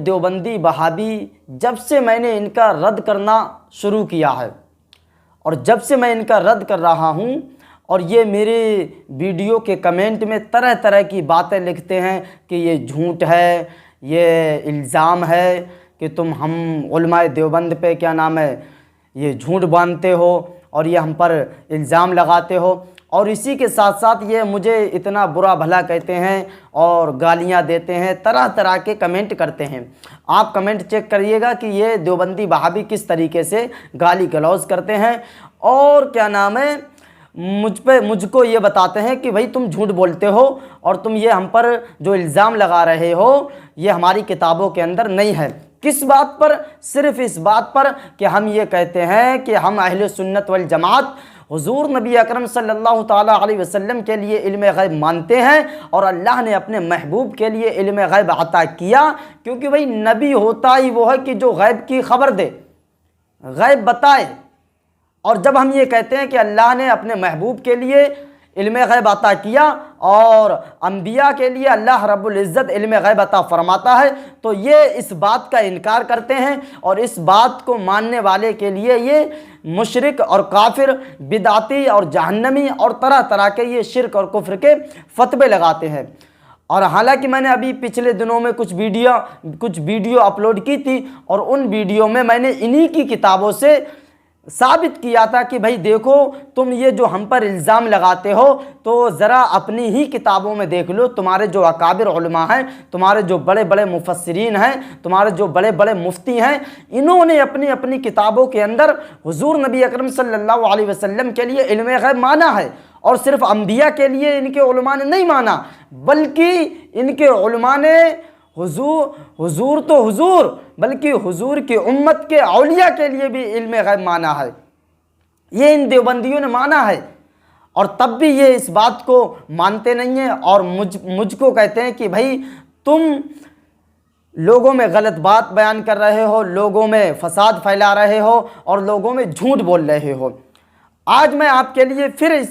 دیوبندی وہابی جب سے میں نے ان کا رد کرنا شروع کیا ہے اور جب سے میں ان کا رد کر رہا ہوں اور یہ میرے ویڈیو کے کمنٹ میں طرح طرح کی باتیں لکھتے ہیں کہ یہ جھوٹ ہے، یہ الزام ہے کہ تم ہم علماء دیوبند پہ کیا نام ہے یہ جھوٹ باندھتے ہو اور یہ ہم پر الزام لگاتے ہو، اور اسی کے ساتھ ساتھ یہ مجھے اتنا برا بھلا کہتے ہیں اور گالیاں دیتے ہیں، طرح طرح کے کمنٹ کرتے ہیں۔ آپ کمنٹ چیک کریے گا کہ یہ دیوبندی وہابی کس طریقے سے گالی گلوز کرتے ہیں اور کیا نام ہے مجھ کو یہ بتاتے ہیں کہ بھائی تم جھوٹ بولتے ہو اور تم یہ ہم پر جو الزام لگا رہے ہو یہ ہماری کتابوں کے اندر نہیں ہے۔ کس بات پر؟ صرف اس بات پر کہ ہم یہ کہتے ہیں کہ ہم اہل سنت والجماعت حضور نبی اکرم صلی اللہ تعالیٰ علیہ وسلم کے لیے علم غیب مانتے ہیں اور اللہ نے اپنے محبوب کے لیے علم غیب عطا کیا، کیونکہ بھائی نبی ہوتا ہی وہ ہے کہ جو غیب کی خبر دے، غیب بتائے۔ اور جب ہم یہ کہتے ہیں کہ اللہ نے اپنے محبوب کے لیے علم غیب عطا کیا اور انبیاء کے لیے اللہ رب العزت علم غیب عطا فرماتا ہے، تو یہ اس بات کا انکار کرتے ہیں اور اس بات کو ماننے والے کے لیے یہ مشرک اور کافر، بدعتی اور جہنمی اور طرح طرح کے یہ شرک اور کفر کے فتوے لگاتے ہیں۔ اور حالانکہ میں نے ابھی پچھلے دنوں میں کچھ ویڈیو اپلوڈ کی تھی اور ان ویڈیو میں نے انہی کی کتابوں سے ثابت کیا تھا کہ بھائی دیکھو تم یہ جو ہم پر الزام لگاتے ہو تو ذرا اپنی ہی کتابوں میں دیکھ لو، تمہارے جو اکابر علماء ہیں، تمہارے جو بڑے بڑے مفسرین ہیں، تمہارے جو بڑے بڑے مفتی ہیں، انہوں نے اپنی کتابوں کے اندر حضور نبی اکرم صلی اللہ علیہ وسلم کے لیے علم غیب مانا ہے، اور صرف انبیاء کے لیے ان کے علماء نے نہیں مانا، بلکہ ان کے علماء نے حضور تو حضور بلکہ حضور کی امت کے اولیاء کے لیے بھی علم غیب مانا ہے، یہ ان دیوبندیوں نے مانا ہے، اور تب بھی یہ اس بات کو مانتے نہیں ہیں اور مجھ کو کہتے ہیں کہ بھائی تم لوگوں میں غلط بات بیان کر رہے ہو، لوگوں میں فساد پھیلا رہے ہو اور لوگوں میں جھوٹ بول رہے ہو۔ آج میں آپ کے لیے پھر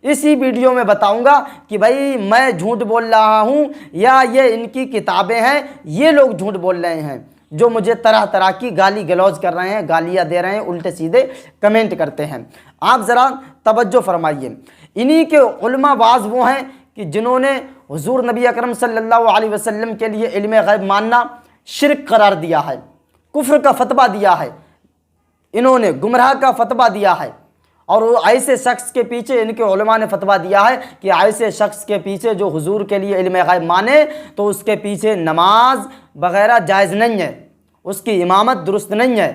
اسی ویڈیو میں بتاؤں گا کہ بھائی میں جھوٹ بول رہا ہوں یا یہ ان کی کتابیں ہیں، یہ لوگ جھوٹ بول رہے ہیں جو مجھے طرح طرح کی گالی گلوز کر رہے ہیں، گالیاں دے رہے ہیں، الٹے سیدھے کمنٹ کرتے ہیں۔ آپ ذرا توجہ فرمائیے، انہی کے علماء بعض وہ ہیں کہ جنہوں نے حضور نبی اکرم صلی اللہ علیہ وسلم کے لیے علم غیب ماننا شرک قرار دیا ہے، کفر کا فتویٰ دیا ہے، انہوں نے گمراہ کا فتویٰ دیا ہے، اور وہ ایسے شخص کے پیچھے ان کے علماء نے فتویٰ دیا ہے کہ ایسے شخص کے پیچھے جو حضور کے لیے علم غیب مانے تو اس کے پیچھے نماز وغیرہ جائز نہیں ہے، اس کی امامت درست نہیں ہے،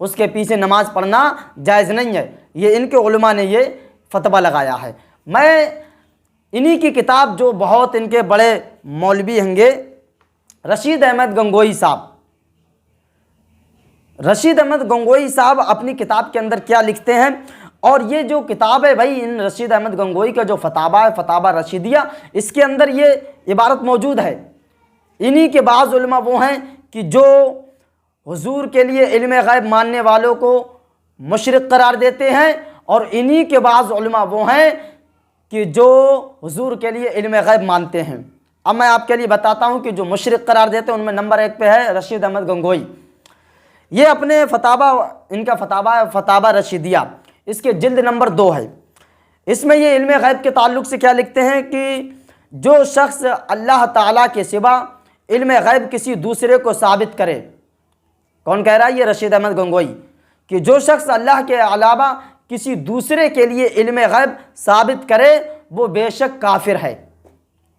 اس کے پیچھے نماز پڑھنا جائز نہیں ہے، یہ ان کے علماء نے یہ فتویٰ لگایا ہے۔ میں انہی کی کتاب جو بہت ان کے بڑے مولوی ہیں گے، رشید احمد گنگوئی صاحب اپنی کتاب کے اندر کیا لکھتے ہیں، اور یہ جو کتاب ہے بھائی ان رشید احمد گنگوئی کا جو فتاویٰ ہے، فتاویٰ رشیدیہ، اس کے اندر یہ عبارت موجود ہے۔ انہی کے بعض علماء وہ ہیں کہ جو حضور کے لیے علم غیب ماننے والوں کو مشرک قرار دیتے ہیں، اور انہی کے بعض علماء وہ ہیں کہ جو حضور کے لیے علم غیب مانتے ہیں۔ اب میں آپ کے لیے بتاتا ہوں کہ جو مشرک قرار دیتے ہیں ان میں نمبر 1 پہ ہے رشید احمد گنگوئی۔ یہ اپنے فتاویٰ، ان کا فتاویٰ ہے فتاویٰ رشیدیہ، اس کے جلد نمبر 2 ہے۔ اس میں یہ علم غیب کے تعلق سے کیا لکھتے ہیں کہ جو شخص اللہ تعالیٰ کے سوا علم غیب کسی دوسرے کو ثابت کرے، کون کہہ رہا ہے؟ یہ رشید احمد گنگوئی، کہ جو شخص اللہ کے علاوہ کسی دوسرے کے لیے علم غیب ثابت کرے وہ بے شک کافر ہے،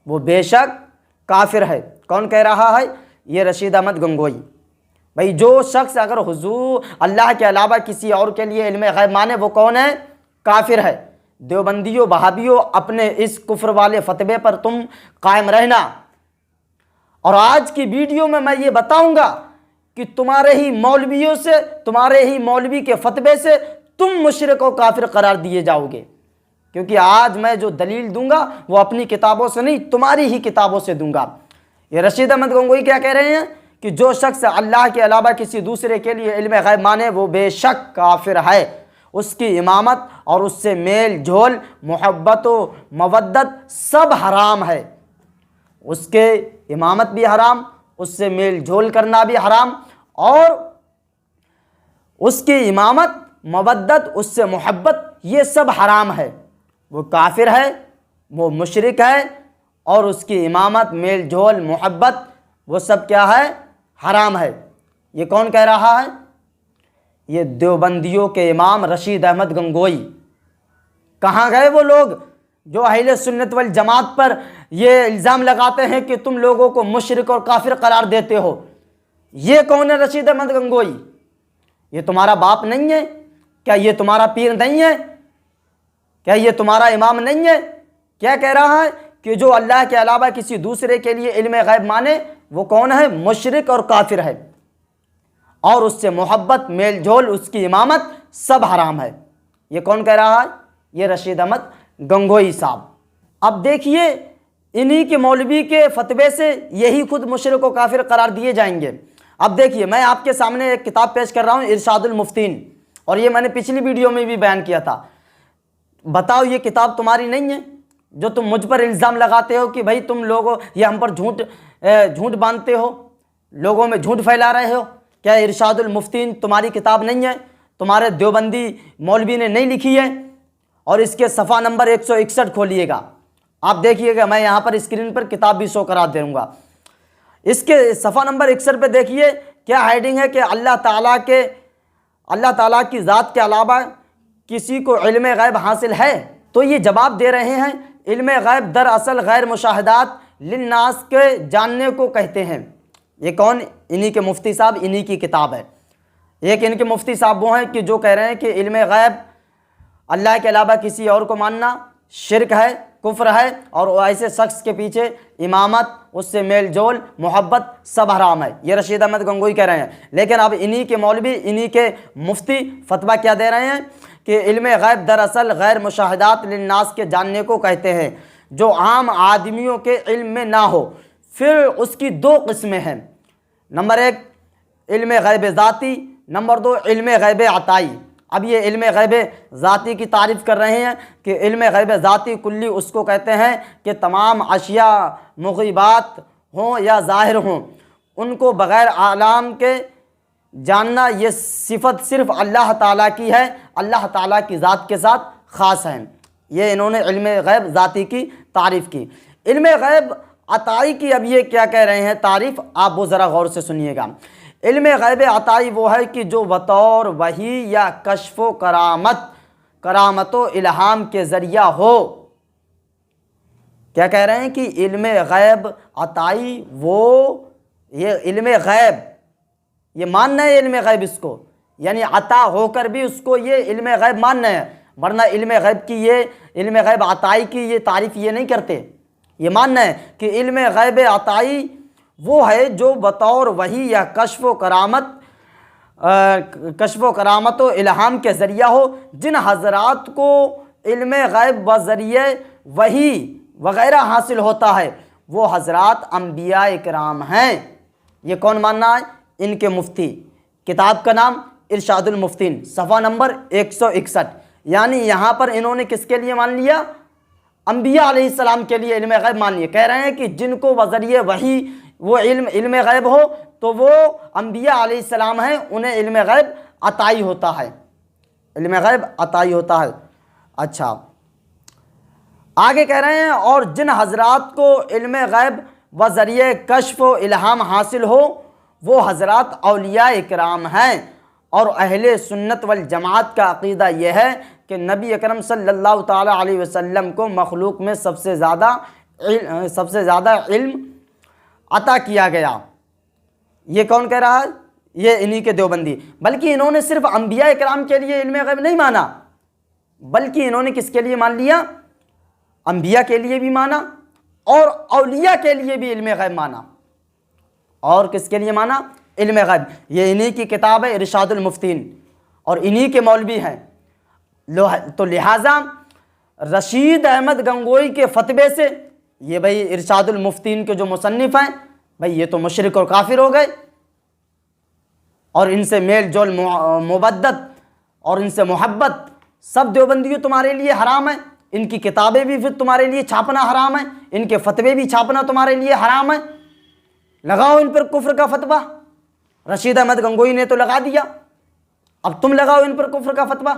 وہ بے شک کافر ہے۔ کون کہہ رہا ہے؟ یہ رشید احمد گنگوئی۔ بھائی جو شخص اگر حضور اللہ کے علاوہ کسی اور کے لیے علم غیب مانے وہ کون ہے؟ کافر ہے۔ دیوبندیوں، وہابیوں، اپنے اس کفر والے فتوے پر تم قائم رہنا، اور آج کی ویڈیو میں یہ بتاؤں گا کہ تمہارے ہی مولویوں سے، تمہارے ہی مولوی کے فتوے سے تم مشرک و کافر قرار دیے جاؤ گے، کیونکہ آج میں جو دلیل دوں گا وہ اپنی کتابوں سے نہیں تمہاری ہی کتابوں سے دوں گا۔ یہ رشید احمد گنگوئی کیا کہہ رہے ہیں کہ جو شخص اللہ کے علاوہ کسی دوسرے کے لیے علم غیب مانے وہ بے شک کافر ہے، اس کی امامت اور اس سے میل جھول، محبت و مودت سب حرام ہے، اس کے امامت بھی حرام، اس سے میل جول کرنا بھی حرام، اور اس کی امامت، مودت، اس سے محبت، یہ سب حرام ہے۔ وہ کافر ہے، وہ مشرک ہے، اور اس کی امامت، میل جول، محبت، وہ سب کیا ہے؟ حرام ہے۔ یہ کون کہہ رہا ہے؟ یہ دیوبندیوں کے امام رشید احمد گنگوئی۔ کہاں گئے وہ لوگ جو اہل سنت والجماعت پر یہ الزام لگاتے ہیں کہ تم لوگوں کو مشرک اور کافر قرار دیتے ہو؟ یہ کون ہے رشید احمد گنگوئی؟ یہ تمہارا باپ نہیں ہے کیا؟ یہ تمہارا پیر نہیں ہے کیا؟ یہ تمہارا امام نہیں ہے؟ کیا کہہ رہا ہے کہ جو اللہ کے علاوہ کسی دوسرے کے لیے علم غیب مانے وہ کون ہے؟ مشرک اور کافر ہے، اور اس سے محبت، میل جول، اس کی امامت سب حرام ہے۔ یہ کون کہہ رہا ہے؟ یہ رشید احمد گنگوئی صاحب۔ اب دیکھیے انہی کے مولوی کے فتوے سے یہی خود مشرک و کافر قرار دیے جائیں گے۔ اب دیکھیے میں آپ کے سامنے ایک کتاب پیش کر رہا ہوں، ارشاد المفتین، اور یہ میں نے پچھلی ویڈیو میں بھی بیان کیا تھا۔ بتاؤ یہ کتاب تمہاری نہیں ہے جو تم مجھ پر الزام لگاتے ہو کہ بھائی تم لوگوں یہ ہم پر جھوٹ باندھتے ہو، لوگوں میں جھوٹ پھیلا رہے ہو؟ کیا ارشاد المفتین تمہاری کتاب نہیں ہے؟ تمہارے دیوبندی مولوی نے نہیں لکھی ہے؟ اور اس کے صفحہ نمبر 161 کھولیے گا، آپ دیکھیے گا، میں یہاں پر اسکرین پر کتاب بھی شو کرا دوں گا۔ اس کے صفحہ نمبر 61 پہ دیکھیے کیا ہیڈنگ ہے کہ اللہ تعالیٰ کی ذات کے علاوہ کسی کو علم غیب حاصل ہے؟ تو یہ جواب دے رہے ہیں علم غیب دراصل غیر مشاہدات للناس کے جاننے کو کہتے ہیں۔ یہ کون؟ انہی کے مفتی صاحب، انہی کی کتاب ہے۔ ایک ان کے مفتی صاحب وہ ہیں کہ جو کہہ رہے ہیں کہ علم غیب اللہ کے علاوہ کسی اور کو ماننا شرک ہے، کفر ہے، اور ایسے شخص کے پیچھے امامت، اس سے میل جول، محبت سب حرام ہے۔ یہ رشید احمد گنگوئی کہہ رہے ہیں، لیکن اب انہی کے مولوی، انہی کے مفتی فتویٰ کیا دے رہے ہیں کہ علم غیب دراصل غیر مشاہدات للناس کے جاننے کو کہتے ہیں جو عام آدمیوں کے علم میں نہ ہو۔ پھر اس کی دو قسمیں ہیں، نمبر 1 علم غیب ذاتی، نمبر 2 علم غیب عطائی۔ اب یہ علم غیب ذاتی کی تعریف کر رہے ہیں کہ علم غیب ذاتی کلی اس کو کہتے ہیں کہ تمام اشیاء مغیبات ہوں یا ظاہر ہوں، ان کو بغیر عالم کے جاننا، یہ صفت صرف اللہ تعالیٰ کی ہے، اللہ تعالیٰ کی ذات کے ساتھ خاص ہے۔ یہ انہوں نے علم غیب ذاتی کی تعریف کی۔ علم غیب عطائی کی اب یہ کیا کہہ رہے ہیں تعریف، آپ وہ ذرا غور سے سنیے گا۔ علم غیب عطائی وہ ہے کہ جو بطور وحی یا کشف و کرامت و الہام کے ذریعہ ہو۔ کیا کہہ رہے ہیں کہ علم غیب عطائی وہ، یہ علم غیب، یہ ماننا ہے علم غیب اس کو، یعنی عطا ہو کر بھی اس کو یہ علم غیب ماننا ہے، ورنہ علم غیب کی یہ علم غیب عطائی کی یہ تعریف یہ نہیں کرتے۔ یہ ماننا ہے کہ علم غیب عطائی وہ ہے جو بطور وحی یا کشف و کرامت و الہام کے ذریعہ ہو۔ جن حضرات کو علم غیب بذریعہ وحی وغیرہ حاصل ہوتا ہے وہ حضرات انبیاء کرام ہیں۔ یہ کون ماننا ہے؟ ان کے مفتی، کتاب کا نام ارشاد المفتین، صفحہ نمبر 161۔ یعنی یہاں پر انہوں نے کس کے لیے مان لیا؟ انبیاء علیہ السلام کے لیے علم غیب مان لیا۔ کہہ رہے ہیں کہ جن کو بذریعہ وحی وہ علم غیب ہو تو وہ انبیاء علیہ السلام ہیں، انہیں علم غیب عطائی ہوتا ہے، علم غیب عطائی ہوتا ہے۔ اچھا آگے کہہ رہے ہیں اور جن حضرات کو علم غیب بذریعہ کشف و الہام حاصل ہو وہ حضرات اولیاء کرام ہیں۔ اور اہل سنت والجماعت کا عقیدہ یہ ہے کہ نبی اکرم صلی اللہ تعالیٰ علیہ وسلم کو مخلوق میں سب سے زیادہ علم عطا کیا گیا۔ یہ کون کہہ رہا ہے؟ یہ انہی کے دیوبندی۔ بلکہ انہوں نے صرف انبیاء کرام کے لیے علم غیب نہیں مانا، بلکہ انہوں نے کس کے لیے مان لیا؟ انبیاء کے لیے بھی مانا اور اولیاء کے لیے بھی علم غیب مانا۔ اور کس کے لیے مانا؟ علم غیب۔ یہ انہی کی کتاب ہے ارشاد المفتین، اور انہی کے مولوی ہیں۔ تو لہٰذا رشید احمد گنگوئی کے فتوے سے یہ بھائی ارشاد المفتین کے جو مصنف ہیں بھائی یہ تو مشرک اور کافر ہو گئے، اور ان سے میل جول، مودت اور ان سے محبت سب دیوبندیوں تمہارے لیے حرام ہے۔ ان کی کتابیں بھی پھر تمہارے لیے چھاپنا حرام ہے، ان کے فتوے بھی چھاپنا تمہارے لیے حرام ہے۔ لگاؤ ان پر کفر کا فتویٰ۔ رشید احمد گنگوئی نے تو لگا دیا، اب تم لگاؤ ان پر کفر کا فتویٰ۔